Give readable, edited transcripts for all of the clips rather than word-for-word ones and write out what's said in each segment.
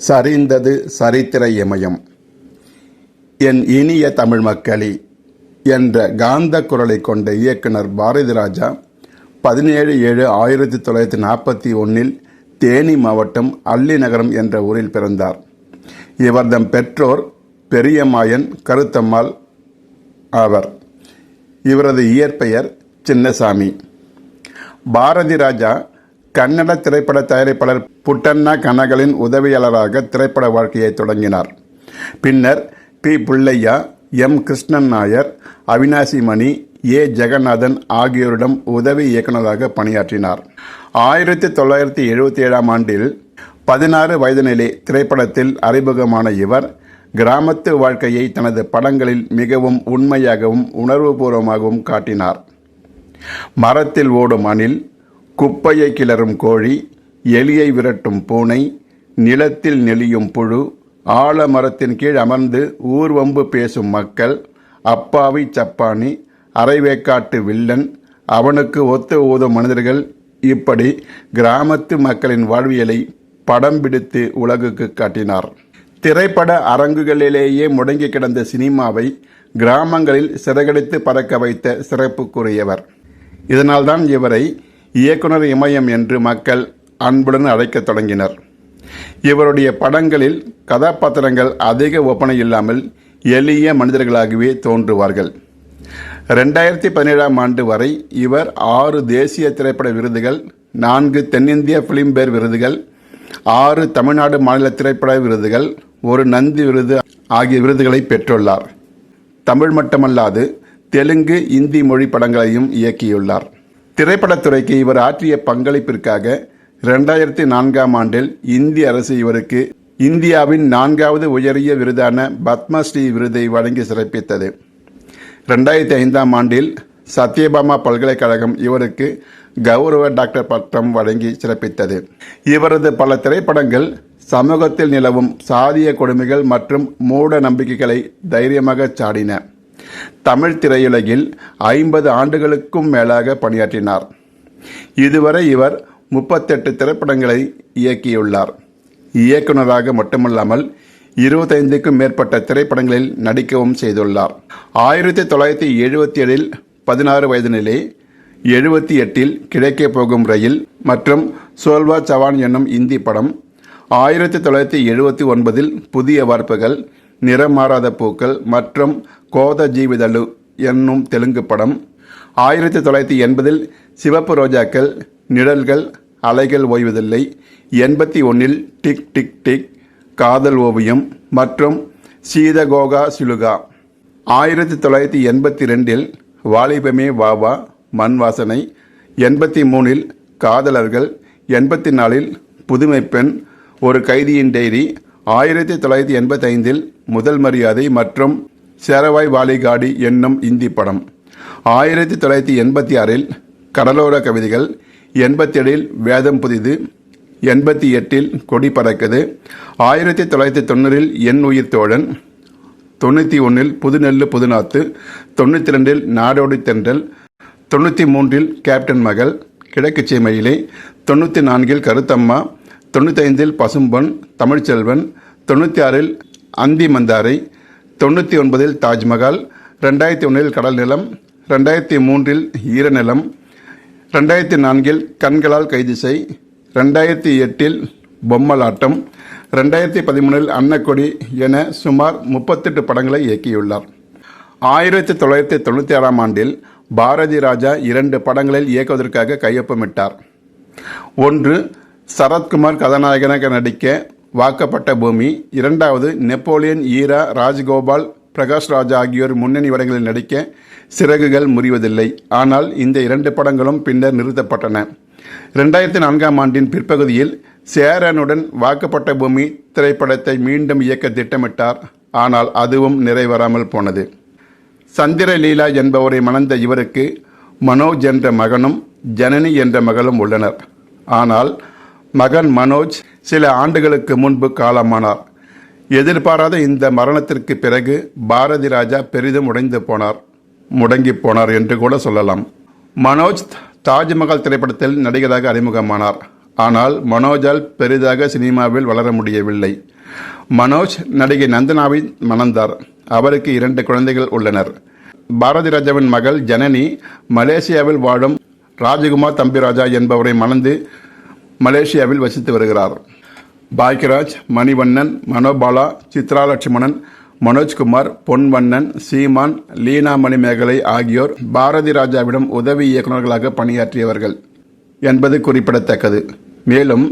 சரிந்தது சரித்திர இமயம். என் இனிய தமிழ் மக்களே என்ற காந்த குரலை கொண்ட இயக்குனர் பாரதிராஜா 17/7/1941 தேனி மாவட்டம் அல்லிநகரம் என்ற ஊரில் பிறந்தார். இவர்தம் பெற்றோர் பெரியம்மாயன் கருத்தம்மாள் ஆவர். இவரது இயற்பெயர் சின்னசாமி. பாரதிராஜா கன்னட திரைப்பட தயாரிப்பாளர் புட்டண்ணா கனகலின் உதவியாளராக திரைப்பட வாழ்க்கையை தொடங்கினார். பின்னர் பி. புள்ளையா, எம். கிருஷ்ணன் நாயர், அவினாசி மணி, ஏ. ஜெகநாதன் ஆகியோரிடம் உதவி இயக்குநராக பணியாற்றினார். 1977ஆம் ஆண்டில் 16 வயதினிலே திரைப்படத்தில் அறிமுகமான இவர் கிராமத்து வாழ்க்கையை தனது படங்களில் மிகவும் உண்மையாகவும் உணர்வுபூர்வமாகவும் காட்டினார். மரத்தில் ஓடும் அணில், குப்பையை கிளறும் கோழி, எலியை விரட்டும் பூனை, நிலத்தில் நெளியும் புழு, ஆலமரத்தின் கீழ் அமர்ந்து ஊர்வம்பு பேசும் மக்கள், அப்பாவி சப்பானி, அரைவேக்காட்டு வில்லன், அவனுக்கு ஒத்து ஊதும் மனிதர்கள், இப்படி கிராமத்து மக்களின் வாழ்வியலை படம் பிடித்து உலகுக்கு காட்டினார். திரைப்பட அரங்குகளிலேயே முடங்கி கிடந்த சினிமாவை கிராமங்களில் சிறகடித்து பறக்க வைத்த சிறப்புக்குரியவர். இதனால்தான் இவரை இயக்குனர் இமயம் என்று மக்கள் அன்புடன் அழைக்கத் தொடங்கினர். இவருடைய படங்களில் கதாபாத்திரங்கள் அதிக ஒப்பனை இல்லாமல் எளிய மனிதர்களாகவே தோன்றுவார்கள். 2017ஆம் ஆண்டு வரை இவர் 6 தேசிய திரைப்பட விருதுகள், 4 தென்னிந்திய பிலிம்பேர் விருதுகள், 6 தமிழ்நாடு மாநில திரைப்பட விருதுகள், 1 நந்தி விருது ஆகிய விருதுகளை பெற்றுள்ளார். தமிழ் மட்டுமல்லாது தெலுங்கு, இந்தி மொழி படங்களையும் இயக்கியுள்ளார். திரைப்படத்துறைக்கு இவர் ஆற்றிய பங்களிப்பிற்காக 2004ஆம் ஆண்டில் இந்திய அரசு இவருக்கு இந்தியாவின் 4வது உயரிய விருதான பத்மஸ்ரீ விருதை வழங்கி சிறப்பித்தது. 2005ஆம் ஆண்டில் சத்யபாமா பல்கலைக்கழகம் இவருக்கு கௌரவ டாக்டர் பட்டம் வழங்கி சிறப்பித்தது. இவரது பல திரைப்படங்கள் சமூகத்தில் நிலவும் சாதிய கொடுமைகள் மற்றும் மூட நம்பிக்கைகளை தைரியமாக சாடின. தமிழ் திரையுலகில் 50 ஆண்டுகளுக்கும் மேலாக பணியாற்றினார். இதுவரை இவர் 38 திரைப்படங்களை இயக்கியுள்ளார். இயக்குநராக மட்டுமல்லாமல் 25க்கும் மேற்பட்ட திரைப்படங்களில் நடிக்கவும் செய்துள்ளார். 1977இல் 16 வயதினிலே, 78இல் கிழக்கே போகும் ரயில் மற்றும் சோல்வா சவான் என்னும் இந்தி படம், 1979இல் புதிய வார்ப்புகள், நிறம் மாறாத பூக்கள் மற்றும் கோத ஜீவிதலு என்னும் தெலுங்கு படம், 1980இல் சிவப்பு ரோஜாக்கள், நிழல்கள், அலைகள் ஓய்வதில்லை, 81இல் டிக் டிக் டிக், காதல் ஓவியம் மற்றும் சீதகோகா சிலுகா, 1982இல் வாலிபமே வாவா, மண் வாசனை, 83இல் காதலர்கள், 84இல் புதுமை பெண், ஒரு கைதியின் டைரி, 1985இல் முதல் மரியாதை மற்றும் சேரவாய் வாலிகாடி என்னும் இந்தி படம், 1986இல் கடலோர கவிதைகள், 87இல் வேதம் புதிது, 88இல் கொடி பறக்குது, 1990இல் என் உயிர் தோழன், 91இல் புதுநெல்லு புதுநாத்து, 92இல் நாடோடி தென்றல், 93இல் கேப்டன் மகள், கிழக்கு சீமையிலே, 94இல் கருத்தம்மா, 95இல் பசும்பொன் தமிழ்ச்செல்வன், 96இல் அந்தி மந்தாரை, 99இல் தாஜ்மஹால், 2001இல் கடல் நிலம், 2003இல் ஈரநிலம், 2004இல் கண்களால் கைதிசை, 2008இல் பொம்மலாட்டம், 2013இல் அன்னக்கொடி என சுமார் 38 படங்களை இயக்கியுள்ளார். 1996ஆம் ஆண்டில் பாரதிராஜா 2 படங்களில் இயக்குவதற்காக கையொப்பமிட்டார். ஒன்று சரத்குமார் கதாநாயகனாக நடிக்க வாக்கப்பட்ட பூமி, 2வது நெப்போலியன், ஈரா, ராஜ்கோபால், பிரகாஷ் ராஜ் ஆகியோர் முன்னணி படங்களில் நடிக்க சிறகுகள் முறிவதில்லை. ஆனால் இந்த 2 படங்களும் பின்னர் நிறுத்தப்பட்டன. 2004ஆம் ஆண்டின் பிற்பகுதியில் சேரனுடன் வாக்கப்பட்ட பூமி திரைப்படத்தை மீண்டும் இயக்க திட்டமிட்டார். ஆனால் அதுவும் நிறைவேறாமல் போனது. சந்திரலீலா என்பவரை மணந்த இவருக்கு மனோஜ் என்ற மகனும் ஜனனி என்ற மகளும் உள்ளனர். ஆனால் மகன் மனோஜ் சில ஆண்டுகளுக்கு முன்பு காலமானார். எதிர்பாராத இந்த மரணத்திற்கு பிறகு பாரதிராஜா பெரிதும் முடங்கி போனார் என்று கூட சொல்லலாம். மனோஜ் தாஜ்மஹால் திரைப்படத்தில் நடிகராக அறிமுகமானார். ஆனால் மனோஜால் பெரிதாக சினிமாவில் வளர முடியவில்லை. மனோஜ் நடிகை நந்தனாவை மணந்தார். அவருக்கு 2 குழந்தைகள் உள்ளனர். பாரதி ராஜாவின் மகள் ஜனனி மலேசியாவில் வாழும் ராஜகுமார் தம்பிராஜா என்பவரை மணந்து மலேசியாவில் வசித்து வருகிறார். பாக்யராஜ், மணிவண்ணன், மனோபாலா, சித்ரா லட்சுமணன், மனோஜ்குமார், பொன்வண்ணன், சீமான், லீனா மணிமேகலை ஆகியோர் பாரதி ராஜாவிடம் உதவி இயக்குநர்களாக பணியாற்றியவர்கள் என்பது குறிப்பிடத்தக்கது. மேலும்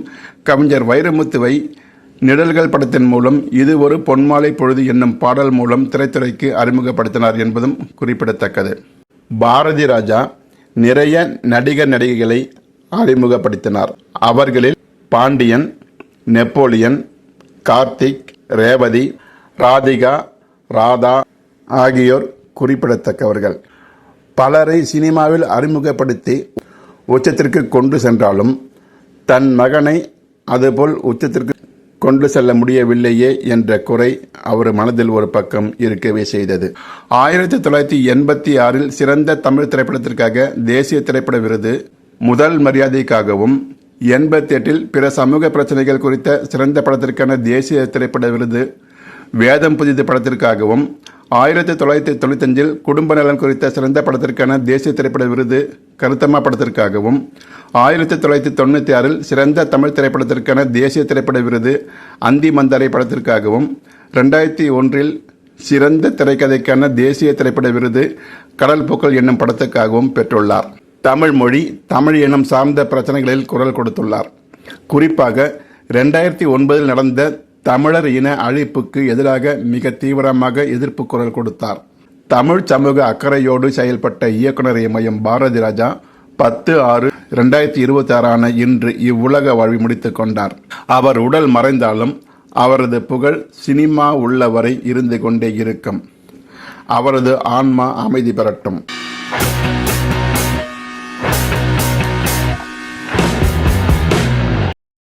கவிஞர் வைரமுத்துவை நிழல்கள் படத்தின் மூலம் இது ஒரு பொன்மாலை பொழுது என்னும் பாடல் மூலம் திரைத்துறைக்கு அறிமுகப்படுத்தினார் என்பதும் குறிப்பிடத்தக்கது. பாரதி ராஜா நிறைய நடிகர் நடிகைகளை அறிமுகப்படுத்தினார். அவர்களில் பாண்டியன், நெப்போலியன், கார்த்திக், ரேவதி, ராதிகா, ராதா ஆகியோர் குறிப்பிடத்தக்கவர்கள். பலரை சினிமாவில் அறிமுகப்படுத்தி உச்சத்திற்கு கொண்டு சென்றாலும் தன் மகனை அதுபோல் உச்சத்திற்கு கொண்டு செல்ல முடியவில்லையே என்ற குறை அவர் மனதில் ஒரு பக்கம் இருக்கவே செய்தது. 1986 சிறந்த தமிழ் திரைப்படத்திற்காக தேசிய திரைப்பட விருது, முதல் மரியாதைக்காகவும், 88 பிற சமூக பிரச்சனைகள் குறித்த சிறந்த படத்திற்கான தேசிய திரைப்பட விருது, வேதம் புதிது படத்திற்காகவும், 1995 குடும்ப நலன் குறித்த சிறந்த படத்திற்கான தேசிய திரைப்பட விருது கருத்தம்மா படத்திற்காகவும், 1996 சிறந்த தமிழ் திரைப்படத்திற்கான தேசிய திரைப்பட விருது அந்தி மந்தாரை படத்திற்காகவும், 2001 சிறந்த திரைக்கதைக்கான தேசிய திரைப்பட விருது கடல் பூக்கள் என்னும் படத்துக்காகவும் பெற்றுள்ளார். தமிழ் மொழி, தமிழ் இனம் சார்ந்த பிரச்சனைகளில் குரல் கொடுத்துள்ளார். குறிப்பாக 2009 நடந்த தமிழர் இன அழிப்புக்கு எதிராக மிக தீவிரமாக எதிர்ப்பு குரல் கொடுத்தார். தமிழ் சமூக அக்கறையோடு செயல்பட்ட இயக்குனர் இமயம் பாரதி ராஜா 10/6/2026 இன்று இவ்வுலக வாழ்வை முடித்துக் கொண்டார். அவர் உடல் மறைந்தாலும் அவரது புகழ் சினிமா உள்ளவரை இருந்து கொண்டே இருக்கும். அவரது ஆன்மா அமைதி பெறட்டும்.